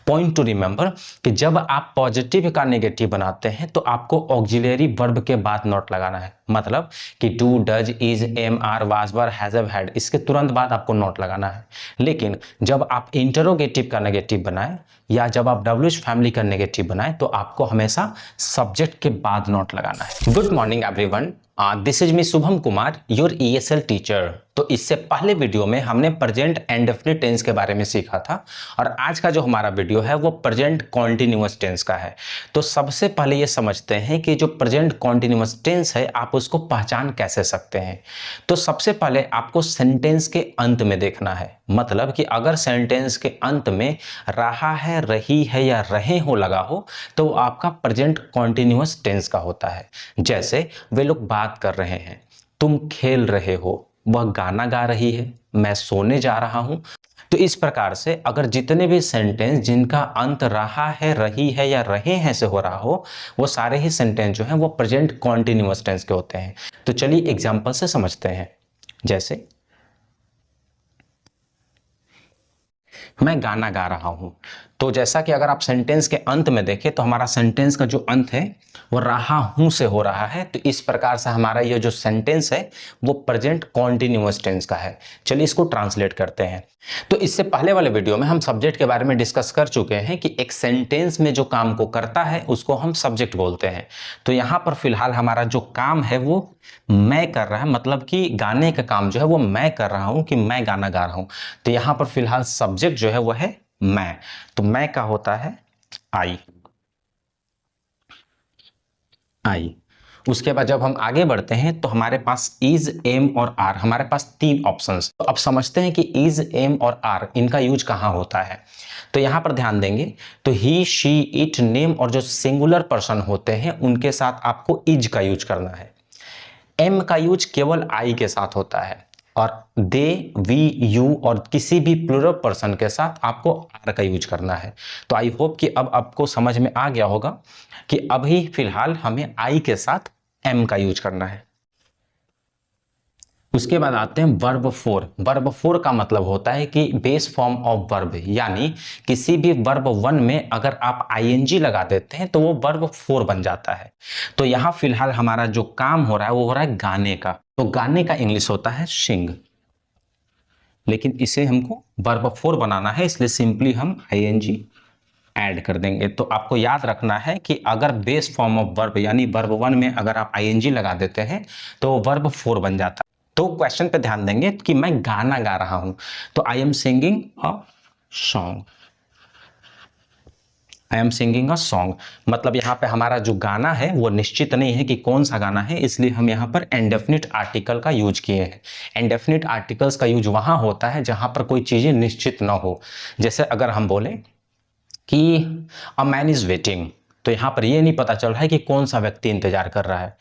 Point two remember कि जब आप पॉजिटिव का नेगेटिव बनाते हैं तो आपको ऑक्सिलरी वर्ब के बाद नॉट लगाना है। मतलब कि do, does, is, am, are, was, were, has, have, had, इसके तुरंत बाद आपको नॉट लगाना है। लेकिन जब आप इंटरोगेटिव का नेगेटिव बनाएं या जब आप डब्ल्यूएच फैमिली का नेगेटिव बनाएं तो आपको हमेशा सब्जेक्ट के बाद नॉट लगाना है। Good morning everyone, this is me Shubham Kumar, your ESL teacher. तो इससे पहले वीडियो में हमने प्रेजेंट इंडेफिनिट टेंस के बारे में सीखा था और आज का जो हमारा वीडियो है वो प्रेजेंट कॉन्टिन्यूअस टेंस का है। तो सबसे पहले ये समझते हैं कि जो प्रेजेंट कॉन्टिन्यूअस टेंस है आप उसको पहचान कैसे सकते हैं। तो सबसे पहले आपको सेंटेंस के अंत में देखना है। मतलब कि अगर सेंटेंस के अंत में रहा है, रही है या रहे हो लगा हो तो वो आपका प्रेजेंट कॉन्टिन्यूअस टेंस का होता है। जैसे वे लोग बात कर रहे हैं, तुम खेल रहे हो, वह गाना गा रही है, मैं सोने जा रहा हूं। तो इस प्रकार से अगर जितने भी सेंटेंस जिनका अंत रहा है, रही है या रहे हैं से हो रहा हो वो सारे ही सेंटेंस जो हैं वो प्रेजेंट कॉन्टिन्यूअस टेंस के होते हैं। तो चलिए एग्जांपल से समझते हैं। जैसे मैं गाना गा रहा हूं, तो जैसा कि अगर आप सेंटेंस के अंत में देखें तो हमारा सेंटेंस का जो अंत है वो रहा हूं से हो रहा है। तो इस प्रकार से हमारा ये जो सेंटेंस है वो प्रेजेंट कॉन्टिन्यूअस टेंस का है। चलिए इसको ट्रांसलेट करते हैं। तो इससे पहले वाले वीडियो में हम सब्जेक्ट के बारे में डिस्कस कर चुके हैं कि एक सेंटेंस में जो काम को करता है उसको हम सब्जेक्ट बोलते हैं। तो यहाँ पर फिलहाल हमारा जो काम है वो मैं कर रहा है, मतलब कि गाने का काम जो है वो मैं कर रहा हूं कि मैं गाना गा रहा हूं। तो यहाँ पर फिलहाल सब्जेक्ट जो है वो है मैं। तो मैं का होता है आई। उसके बाद जब हम आगे बढ़ते हैं तो हमारे पास इज, एम और आर, हमारे पास तीन ऑप्शंस। तो अब समझते हैं कि इज, एम और आर इनका यूज कहां होता है। तो यहां पर ध्यान देंगे तो ही, शी, इट, नेम और जो सिंगुलर पर्सन होते हैं उनके साथ आपको इज का यूज करना है। एम का यूज केवल आई के साथ होता है और दे, वी, यू और किसी भी प्लूरल पर्सन के साथ आपको आर का यूज करना है। तो आई होप कि अब आपको समझ में आ गया होगा कि अभी फिलहाल हमें आई के साथ एम का यूज करना है। उसके बाद आते हैं वर्ब फोर। वर्ब फोर का मतलब होता है कि बेस फॉर्म ऑफ वर्ब, यानी किसी भी वर्ब वन में अगर आप आईएनजी लगा देते हैं तो वो वर्ब फोर बन जाता है। तो यहां फिलहाल हमारा जो काम हो रहा है वो हो रहा है गाने का। तो गाने का इंग्लिश होता है सिंग, लेकिन इसे हमको वर्ब फोर बनाना है इसलिए सिंपली हम आईएनजी ऐड कर देंगे। तो आपको याद रखना है कि अगर बेस फॉर्म ऑफ वर्ब यानी वर्ब वन में अगर आप आईएनजी लगा देते हैं तो वर्ब फोर बन जाता है। तो क्वेश्चन पे ध्यान देंगे कि मैं गाना गा रहा हूं, तो I am singing a song. I am singing a song मतलब यहाँ पे हमारा जो गाना है वो निश्चित नहीं है कि कौन सा गाना है, इसलिए हम यहाँ पर इंडेफिनिट आर्टिकल का यूज किए हैं। इंडेफिनिट आर्टिकल्स का यूज वहां होता है जहां पर कोई चीजें निश्चित ना हो। जैसे अगर हम बोले कि अ मैन इज वेटिंग, तो यहाँ पर ये नहीं पता चल रहा है कि कौन सा व्यक्ति इंतजार कर रहा है।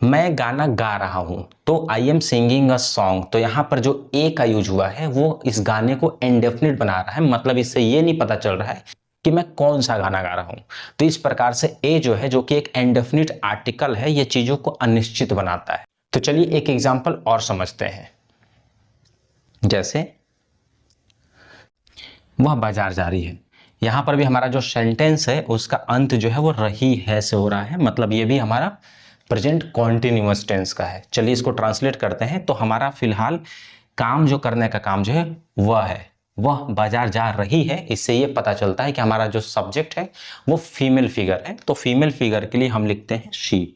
मैं गाना गा रहा हूं, तो I am singing a song, तो यहां पर जो ए का यूज हुआ है वो इस गाने को इंडेफिनिट बना रहा है। मतलब इससे ये नहीं पता चल रहा है कि मैं कौन सा गाना गा रहा हूं। तो इस प्रकार से ए जो है, जो कि एक इंडेफिनिट आर्टिकल है, ये चीजों को अनिश्चित बनाता है। तो चलिए एक एग्जांपल और समझते हैं। जैसे वह बाजार जा रही है, यहां पर भी हमारा जो सेंटेंस है उसका अंत जो है वो रही है से हो रहा है। मतलब ये भी हमारा प्रेजेंट कॉन्टिन्यूअस टेंस का है। चलिए इसको ट्रांसलेट करते हैं। तो हमारा फिलहाल काम जो करने का काम जो है वह है, वह बाजार जा रही है। इससे ये पता चलता है कि हमारा जो सब्जेक्ट है वो फीमेल फिगर है। तो फीमेल फिगर के लिए हम लिखते हैं शी।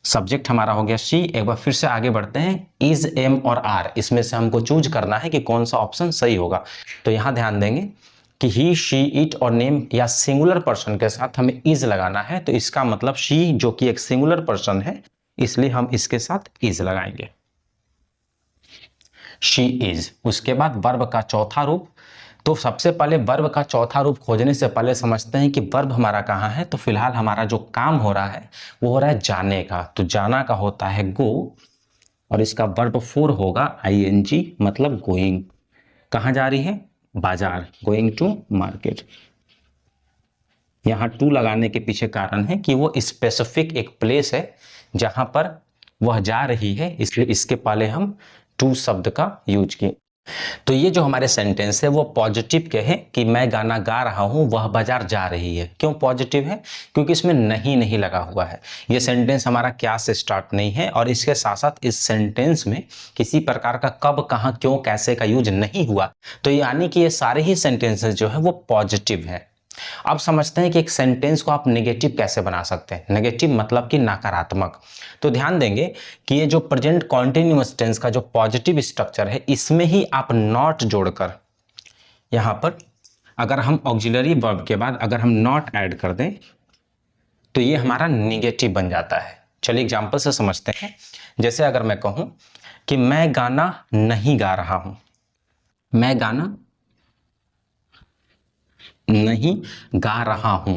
सब्जेक्ट हमारा हो गया शी। एक बार फिर से आगे बढ़ते हैं। इज, एम और आर, इसमें से हमको चूज करना है कि कौन सा ऑप्शन सही होगा। तो यहां ध्यान देंगे कि ही, शी, इट और नेम या सिंगुलर पर्सन के साथ हमें इज लगाना है। तो इसका मतलब शी जो कि एक सिंगुलर पर्सन है, इसलिए हम इसके साथ इज लगाएंगे, शी इज। उसके बाद वर्ब का चौथा रूप। तो सबसे पहले वर्ब का चौथा रूप खोजने से पहले समझते हैं कि वर्ब हमारा कहाँ है। तो फिलहाल हमारा जो काम हो रहा है वो हो रहा है जाने का। तो जाना का होता है गो और इसका वर्ब फोर होगा आईएनजी, मतलब गोइंग। कहाँ जा रही है? बाजार, गोइंग टू मार्केट। यहाँ टू लगाने के पीछे कारण है कि वो स्पेसिफिक एक प्लेस है जहां पर वह जा रही है, इसलिए इसके पहले हम टू शब्द का यूज किए। तो ये जो हमारे सेंटेंस है वो पॉजिटिव के हैं कि मैं गाना गा रहा हूँ, वह बाजार जा रही है। क्यों पॉजिटिव है? क्योंकि इसमें नहीं लगा हुआ है। ये सेंटेंस हमारा क्या से स्टार्ट नहीं है, और इसके साथ साथ इस सेंटेंस में किसी प्रकार का कब, कहाँ, क्यों, कैसे का यूज नहीं हुआ। तो यानी कि ये सारे ही सेंटेंसेस जो है वो पॉजिटिव है। अब समझते हैं कि एक सेंटेंस को आप नेगेटिव कैसे बना सकते हैं। नेगेटिव मतलब कि नकारात्मक। तो ध्यान देंगे कि ये जो प्रेजेंट कॉन्टिन्यूअस टेंस का जो पॉजिटिव स्ट्रक्चर है, इसमें ही आप नॉट जोड़कर, यहां पर अगर हम ऑक्सिलरी वर्ब के बाद अगर हम नॉट ऐड कर दें तो ये हमारा नेगेटिव बन जाता है। चलिए एग्जांपल से समझते हैं। जैसे अगर मैं कहूं कि मैं गाना नहीं गा रहा हूं, मैं गाना नहीं गा रहा हूं,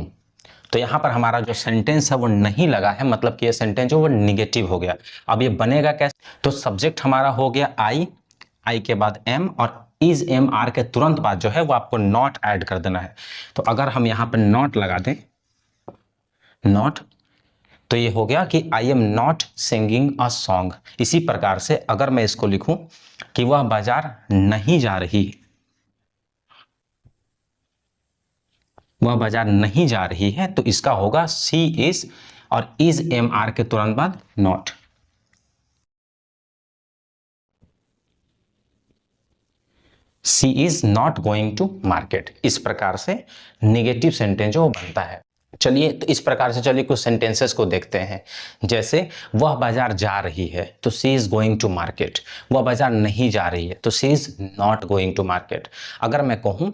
तो यहां पर हमारा जो सेंटेंस है वो नहीं लगा है, मतलब कि ये सेंटेंस जो वो निगेटिव हो गया। अब ये बनेगा कैसे? तो सब्जेक्ट हमारा हो गया आई के बाद एम, और इज एम आर के तुरंत बाद जो है वो आपको नॉट ऐड कर देना है। तो अगर हम यहां पर नॉट लगा दें, नॉट, तो ये हो गया कि I am not singing a song. इसी प्रकार से अगर मैं इसको लिखूं कि वह बाजार नहीं जा रही, वह बाजार नहीं जा रही है, तो इसका होगा सी इज, और इज एम आर के तुरंत बाद not. She is not going to market. इस प्रकार से निगेटिव सेंटेंस जो बनता है। चलिए तो इस प्रकार से चलिए कुछ सेंटेंसेस को देखते हैं। जैसे वह बाजार जा रही है, तो she is going to market. वह बाजार नहीं जा रही है, तो she is not going to market. अगर मैं कहूं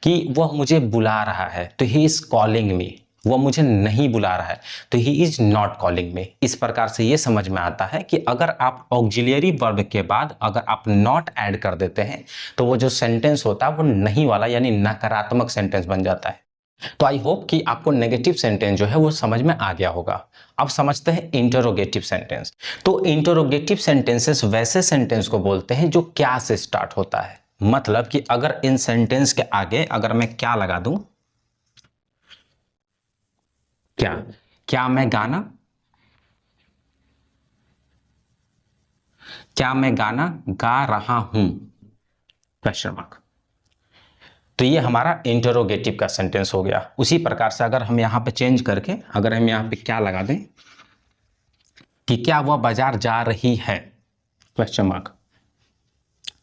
कि वह मुझे बुला रहा है, तो ही इज कॉलिंग मी। वह मुझे नहीं बुला रहा है, तो he is not calling me. इस प्रकार से ये समझ में आता है कि अगर आप ऑक्सिलरी वर्ब के बाद अगर आप नॉट ऐड कर देते हैं, तो वो जो सेंटेंस होता है वो नहीं वाला यानी नकारात्मक सेंटेंस बन जाता है। तो आई होप कि आपको नेगेटिव सेंटेंस जो है वो समझ में आ गया होगा। अब समझते हैं इंटरोगेटिव सेंटेंस। तो इंटरोगेटिव सेंटेंसेस वैसे सेंटेंस को बोलते हैं जो क्या से स्टार्ट होता है। मतलब कि अगर इन सेंटेंस के आगे अगर मैं क्या लगा दूं, क्या मैं गाना, क्या मैं गाना गा रहा हूं, क्वेश्चन मार्क, तो ये हमारा इंटरोगेटिव का सेंटेंस हो गया। उसी प्रकार से अगर हम यहां पे चेंज करके अगर हम यहां पे क्या लगा दें कि क्या वह बाजार जा रही है, क्वेश्चन मार्क,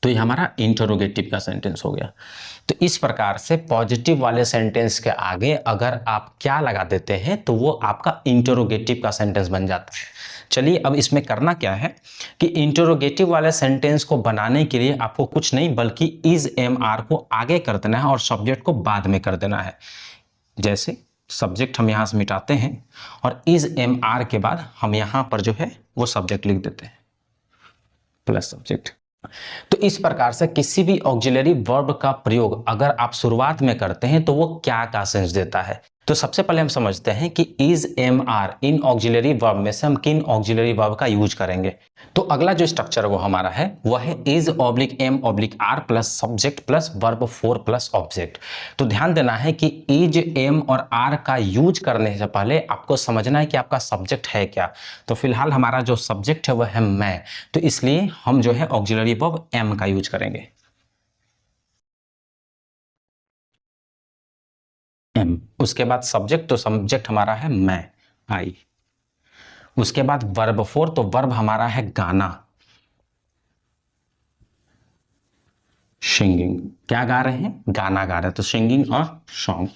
तो ये हमारा इंटरोगेटिव का सेंटेंस हो गया। तो इस प्रकार से पॉजिटिव वाले सेंटेंस के आगे अगर आप क्या लगा देते हैं तो वो आपका इंटरोगेटिव का सेंटेंस बन जाता है। चलिए अब इसमें करना क्या है कि इंटरोगेटिव वाले सेंटेंस को बनाने के लिए आपको कुछ नहीं बल्कि इज एम आर को आगे कर देना है और सब्जेक्ट को बाद में कर देना है। जैसे सब्जेक्ट हम यहाँ से मिटाते हैं और इज एम आर के बाद हम यहाँ पर जो है वो सब्जेक्ट लिख देते हैं प्लस सब्जेक्ट। तो इस प्रकार से किसी भी ऑक्सिलरी वर्ब का प्रयोग अगर आप शुरुआत में करते हैं तो वो क्या का सेंस देता है। तो सबसे पहले हम समझते हैं कि इज एम आर इन ऑक्सिलरी वर्ब में से हम किन ऑक्सिलरी वर्ब का यूज करेंगे। तो अगला जो स्ट्रक्चर वो हमारा है वह है is oblique am oblique are plus subject plus verb four plus object. तो ध्यान देना है कि इज एम और आर का यूज करने से पहले आपको समझना है कि आपका सब्जेक्ट है क्या। तो फिलहाल हमारा जो सब्जेक्ट है वह है मैं, तो इसलिए हम जो है ऑक्सिलरी वर्ब एम का यूज करेंगे, एम। उसके बाद सब्जेक्ट, तो सब्जेक्ट हमारा है मैं, आई। उसके बाद वर्ब फोर, तो वर्ब हमारा है गाना, सिंगिंग। क्या गा रहे हैं? गाना गा रहे हैं, तो singing a song,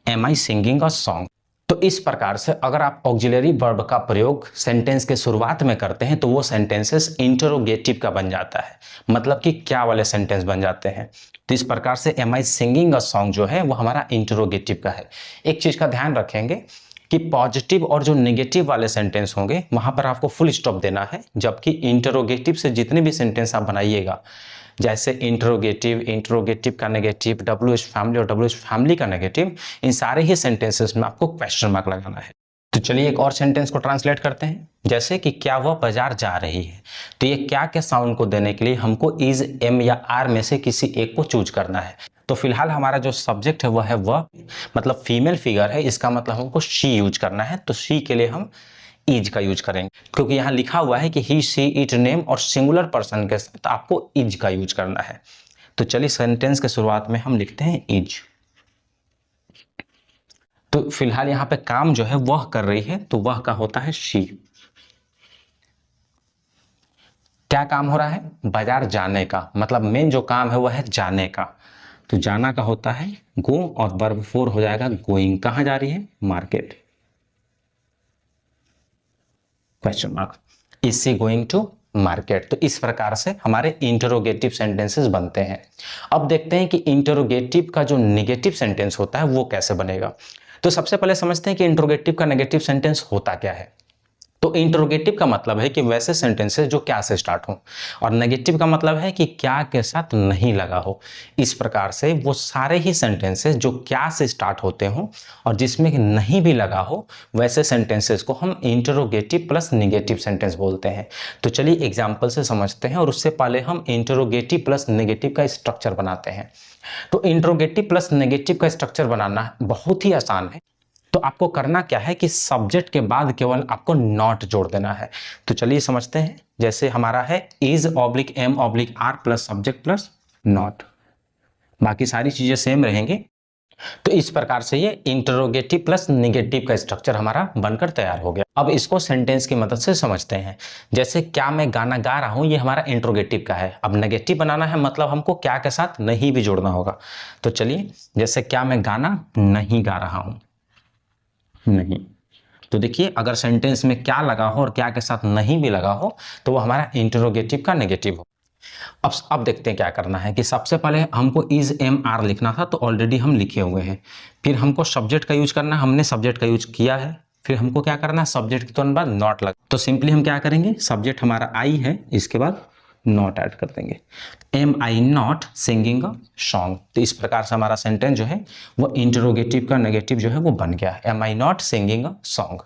am I singing a song. तो इस प्रकार से अगर आप ऑक्सिलरी वर्ब का प्रयोग सेंटेंस के शुरुआत में करते हैं तो वो सेंटेंसेस इंटरोगेटिव का बन जाता है, मतलब कि क्या वाले सेंटेंस बन जाते हैं। तो इस प्रकार से am I singing a song जो है वो हमारा इंटरोगेटिव का है। एक चीज का ध्यान रखेंगे कि पॉजिटिव और जो नेगेटिव वाले सेंटेंस होंगे वहां पर आपको फुल स्टॉप देना है, जबकि इंटरोगेटिव से जितने भी सेंटेंस आप बनाइएगा, जैसे इंटरोगेटिव का नेगेटिव, डब्ल्यू एच फैमिली और डब्ल्यू एच फैमिली का नेगेटिव, इन सारे ही सेंटेंसेस में आपको क्वेश्चन मार्क लगाना है। तो चलिए एक और सेंटेंस को ट्रांसलेट करते हैं। जैसे कि क्या वह बाजार जा रही है, तो ये क्या के साउंड को देने के लिए हमको इज एम या आर में से किसी एक को चूज करना है। तो फिलहाल हमारा जो सब्जेक्ट है वह है वह, मतलब फीमेल फिगर है, इसका मतलब हमको शी यूज करना है। तो शी के लिए हम इज का यूज करेंगे, क्योंकि यहाँ लिखा हुआ है कि ही सी इट नेम और सिंगुलर पर्सन के साथ आपको इज का यूज करना है। तो चलिए सेंटेंस के शुरुआत में हम लिखते हैं इज। तो फिलहाल यहाँ पे काम जो है वह कर रही है, तो वह का होता है शी। क्या काम हो रहा है? बाजार जाने का, मतलब मेन जो काम है वह है जाने का। तो जाना का होता है गो और वर्ब 4 हो जाएगा गोइंग। कहाँ जा रही है? Market. Question mark. Is she going to market. तो इस प्रकार से हमारे इंटरोगेटिव सेंटेंसेस बनते हैं। अब देखते हैं कि इंटरोगेटिव का जो नेगेटिव सेंटेंस होता है वो कैसे बनेगा। तो सबसे पहले समझते हैं कि इंटरोगेटिव का नेगेटिव सेंटेंस होता क्या है। तो इंटरोगेटिव का मतलब है कि वैसे सेंटेंसेस जो क्या से स्टार्ट हो, और नेगेटिव का मतलब है कि क्या के साथ नहीं लगा हो। इस प्रकार से वो सारे ही सेंटेंसेस जो क्या से स्टार्ट होते हो और जिसमें नहीं भी लगा हो, वैसे सेंटेंसेस को हम इंटरोगेटिव प्लस नेगेटिव सेंटेंस बोलते हैं। तो चलिए एग्जाम्पल से समझते हैं, और उससे पहले हम इंटरोगेटिव प्लस नेगेटिव का स्ट्रक्चर बनाते हैं। तो इंटरोगेटिव प्लस नेगेटिव का स्ट्रक्चर बनाना बहुत ही आसान है। तो आपको करना क्या है कि सब्जेक्ट के बाद केवल आपको नॉट जोड़ देना है। तो चलिए समझते हैं। जैसे हमारा है is oblique am oblique are plus subject plus not, बाकी सारी चीजें सेम रहेंगी। तो इस प्रकार से ये इंटरोगेटिव प्लस नेगेटिव का स्ट्रक्चर हमारा बनकर तैयार हो गया। अब इसको सेंटेंस की मदद से समझते हैं। जैसे क्या मैं गाना गा रहा हूं, ये हमारा इंटरोगेटिव का है। अब नेगेटिव बनाना है, मतलब हमको क्या के साथ नहीं भी जोड़ना होगा। तो चलिए, जैसे क्या मैं गाना नहीं गा रहा हूं, नहीं। तो देखिए, अगर सेंटेंस में क्या लगा हो और क्या के साथ नहीं भी लगा हो तो वो हमारा इंटरोगेटिव का नेगेटिव हो। अब देखते हैं क्या करना है कि सबसे पहले हमको इज एम आर लिखना था, तो ऑलरेडी हम लिखे हुए हैं। फिर हमको सब्जेक्ट का यूज करना है, हमने सब्जेक्ट का यूज किया है। फिर हमको क्या करना है, सब्जेक्ट के तुरंत बाद नॉट लगा। तो सिंपली हम क्या करेंगे, सब्जेक्ट हमारा आई है, इसके बाद नॉट ऐड कर देंगे। Am I not singing a song. तो इस प्रकार से हमारा सेंटेंस जो है वो इंटरोगेटिव का नेगेटिव जो है वो बन गया है, am I not singing a song.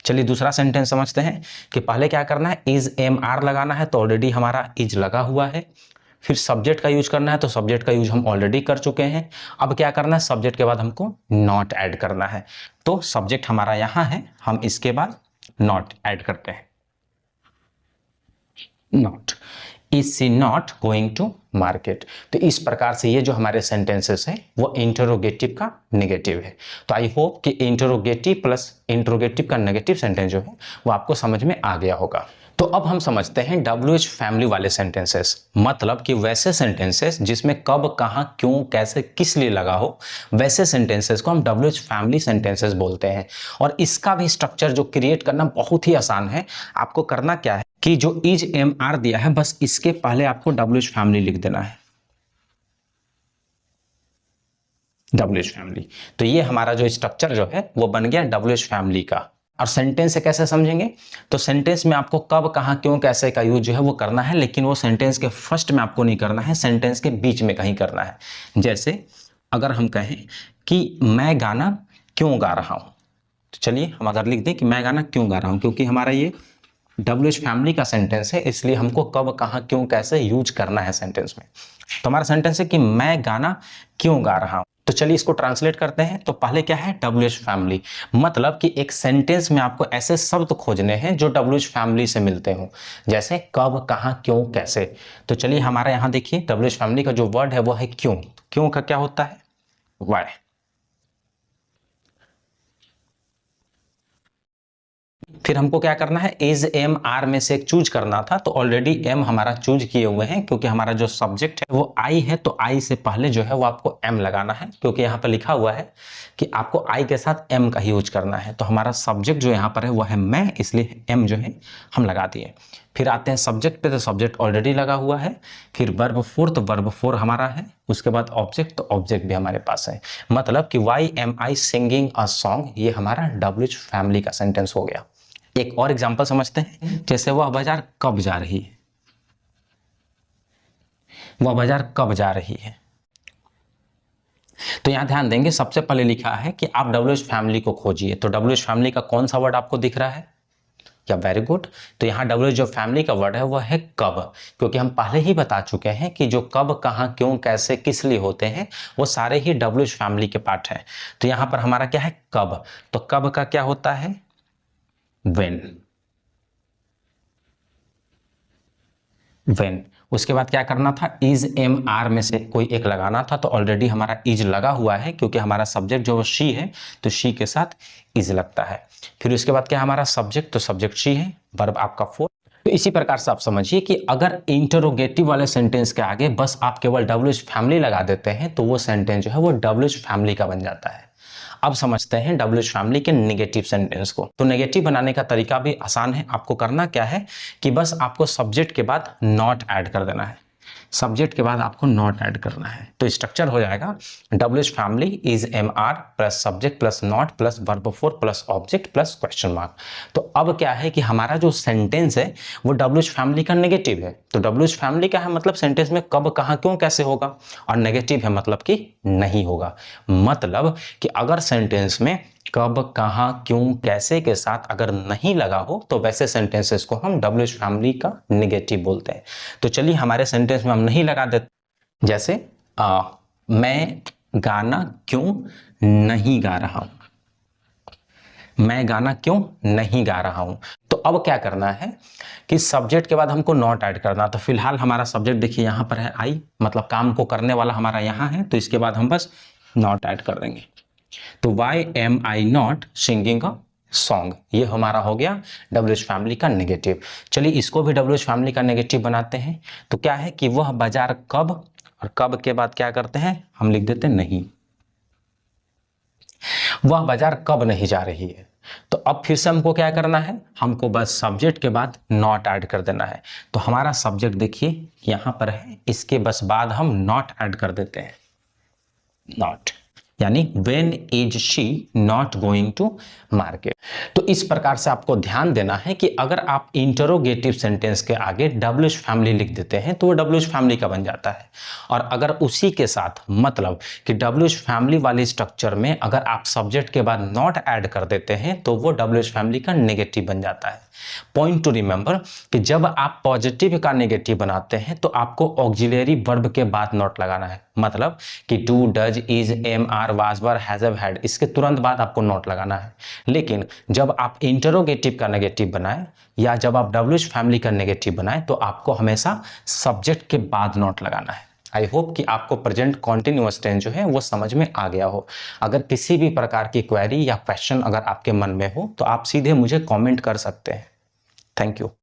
चलिए दूसरा सेंटेंस समझते हैं कि पहले क्या करना है, इज एम आर लगाना है। तो ऑलरेडी हमारा इज लगा हुआ है। फिर सब्जेक्ट का यूज करना है, तो सब्जेक्ट का यूज हम ऑलरेडी कर चुके हैं। अब क्या करना है, सब्जेक्ट के बाद हमको नॉट ऐड करना है। तो सब्जेक्ट हमारा यहाँ है, हम इसके बाद नॉट ऐड करते हैं। Not, is she not going to market. तो इस प्रकार से ये जो हमारे सेंटेंसेस है वो इंटरोगेटिव का नेगेटिव है। तो आई होप कि इंटरोगेटिव प्लस इंटरोगेटिव का नेगेटिव सेंटेंस जो है वो आपको समझ में आ गया होगा। तो अब हम समझते हैं WH फैमिली वाले सेंटेंसेस, मतलब कि वैसे सेंटेंसेस जिसमें कब, कहाँ, क्यों, कैसे, किस लिए लगा हो, वैसे सेंटेंसेस को हम WH फैमिली सेंटेंसेस बोलते हैं। और इसका भी स्ट्रक्चर जो क्रिएट करना बहुत ही आसान है। आपको करना क्या है कि जो इज एम आर दिया है, बस इसके पहले आपको WH फैमिली लिख देना है, WH फैमिली। तो ये हमारा जो स्ट्रक्चर जो है वो बन गया WH फैमिली का। और सेंटेंस से कैसे समझेंगे, तो सेंटेंस में आपको कब, कहाँ, क्यों, कैसे का यूज जो है वो करना है, लेकिन वो सेंटेंस के फर्स्ट में आपको नहीं करना है, सेंटेंस के बीच में कहीं करना है। जैसे अगर हम कहें कि मैं गाना क्यों गा रहा हूँ, तो चलिए हम अगर लिख दें कि मैं गाना क्यों गा रहा हूँ, क्योंकि हमारा ये WH फैमिली का सेंटेंस है, इसलिए हमको कब, कहाँ, क्यों, कैसे यूज करना है सेंटेंस में। तो हमारा सेंटेंस है कि मैं गाना क्यों गा रहा हूं। तो चलिए इसको ट्रांसलेट करते हैं। तो पहले क्या है, WH फैमिली, मतलब कि एक सेंटेंस में आपको ऐसे शब्द खोजने हैं जो WH फैमिली से मिलते हो, जैसे कब, कहाँ, क्यों, कैसे। तो चलिए हमारा यहाँ देखिए WH फैमिली का जो वर्ड है वो है क्यों। क्यों का क्या होता है, वाई। फिर हमको क्या करना है, इज एम आर में से एक चूज करना था। तो ऑलरेडी एम हमारा चूज किए हुए हैं, क्योंकि हमारा जो सब्जेक्ट है वो आई है। तो आई से पहले जो है वो आपको एम लगाना है, क्योंकि यहाँ पर लिखा हुआ है कि आपको आई के साथ एम का ही यूज करना है। तो हमारा सब्जेक्ट जो यहाँ पर है वो है मैं, इसलिए एम जो है हम लगा दिए। फिर आते हैं सब्जेक्ट पे, तो सब्जेक्ट ऑलरेडी लगा हुआ है। फिर वर्ब 4, तो वर्ब 4 हमारा है। उसके बाद ऑब्जेक्ट, तो ऑब्जेक्ट भी हमारे पास है। मतलब कि why am I singing a song, ये हमारा WH फैमिली का सेंटेंस हो गया। एक और एग्जांपल समझते हैं। जैसे वह बाजार कब जा रही है, वह बाजार कब जा रही है। तो यहां ध्यान देंगे, सबसे पहले लिखा है कि आप WH फैमिली को खोजिए। तो WH फैमिली का कौन सा वर्ड आपको दिख रहा है, या वेरी गुड। तो यहाँ WH जो फैमिली का वर्ड है वो है कब, क्योंकि हम पहले ही बता चुके हैं कि जो कब, कहाँ, क्यों, कैसे, किस लिए होते हैं वो सारे ही WH फैमिली के पार्ट हैं। तो यहाँ पर हमारा क्या है, कब। तो कब का क्या होता है, व्हेन उसके बाद क्या करना था, इज एम आर में से कोई एक लगाना था, तो ऑलरेडी हमारा इज लगा हुआ है क्योंकि हमारा सब्जेक्ट जो शी है तो शी के साथ इज लगता है। फिर उसके बाद क्या हमारा सब्जेक्ट, तो सब्जेक्ट शी है, वर्ब आपका फोर। तो इसी प्रकार से आप समझिए कि अगर इंटरोगेटिव वाले सेंटेंस के आगे बस आप केवल डब्ल्यूएच फैमिली लगा देते हैं तो वो सेंटेंस जो है वो डब्ल्यूएच फैमिली का बन जाता है। अब समझते हैं डब्ल्यूएच फैमिली के नेगेटिव सेंटेंस को। तो नेगेटिव बनाने का तरीका भी आसान है। आपको करना क्या है कि बस आपको सब्जेक्ट के बाद नॉट ऐड कर देना है, सब्जेक्ट के बाद आपको नॉट ऐड करना है। तो स्ट्रक्चर हो जाएगा WH family is am are plus subject plus not plus verb four plus object plus question mark. तो अब क्या है कि हमारा जो सेंटेंस है वो डब्ल्यूएच फैमिली का नेगेटिव है। तो डब्ल्यूएच फैमिली का है मतलब सेंटेंस में कब कहाँ क्यों कैसे होगा, और नेगेटिव है मतलब कि नहीं होगा। मतलब कि अगर सेंटेंस में कब कहाँ क्यों कैसे के साथ अगर नहीं लगा हो तो वैसे सेंटेंसेस को हम डब्ल्यूएच फैमिली का नेगेटिव बोलते हैं। तो चलिए हमारे सेंटेंस में हम नहीं लगा देते, जैसे मैं गाना क्यों नहीं गा रहा हूं, मैं गाना क्यों नहीं गा रहा हूं। तो अब क्या करना है कि सब्जेक्ट के बाद हमको नॉट ऐड करना। तो फिलहाल हमारा सब्जेक्ट देखिए यहां पर है आई, मतलब काम को करने वाला हमारा यहां है, तो इसके बाद हम बस नॉट ऐड कर देंगे। तो why am I not singing a song, ये हमारा हो गया डब्ल्यूएच फैमिली का नेगेटिव। चलिए इसको भी डब्ल्यूएच फैमिली का नेगेटिव बनाते हैं। तो क्या है कि वह बाजार कब, और कब के बाद क्या करते हैं हम लिख देते हैं नहीं, वह बाजार कब नहीं जा रही है। तो अब फिर से हमको क्या करना है, हमको बस सब्जेक्ट के बाद नॉट ऐड कर देना है। तो हमारा सब्जेक्ट देखिए यहां पर है, इसके बस बाद हम नॉट ऐड कर देते हैं, नॉट, यानी when is she not going to market। तो इस प्रकार से आपको ध्यान देना है कि अगर आप इंटरोगेटिव सेंटेंस के आगे डब्ल्यूएच फैमिली लिख देते हैं तो वो डब्ल्यूएच फैमिली का बन जाता है, और अगर उसी के साथ मतलब कि डब्ल्यूएच फैमिली वाली स्ट्रक्चर में अगर आप सब्जेक्ट के बाद नॉट ऐड कर देते हैं तो वो डब्ल्यूएच फैमिली का नेगेटिव बन जाता है। पॉइंट टू रिमेंबर कि जब आप पॉजिटिव का नेगेटिव बनाते हैं तो आपको ऑक्सिलरी वर्ब के बाद नॉट लगाना है। मतलब कि do does is am are was were has have had, इसके तुरंत बाद आपको नॉट लगाना है। लेकिन जब आप इंटरोगेटिव का नेगेटिव बनाएं या जब आप डब्ल्यूएच फैमिली का नेगेटिव बनाएं तो आपको हमेशा सब्जेक्ट के बाद नॉट लगाना है। आई होप कि आपको प्रेजेंट कॉन्टिन्यूअस टेंस जो है वो समझ में आ गया हो। अगर किसी भी प्रकार की क्वेरी या क्वेश्चन अगर आपके मन में हो तो आप सीधे मुझे कमेंट कर सकते हैं। Thank you.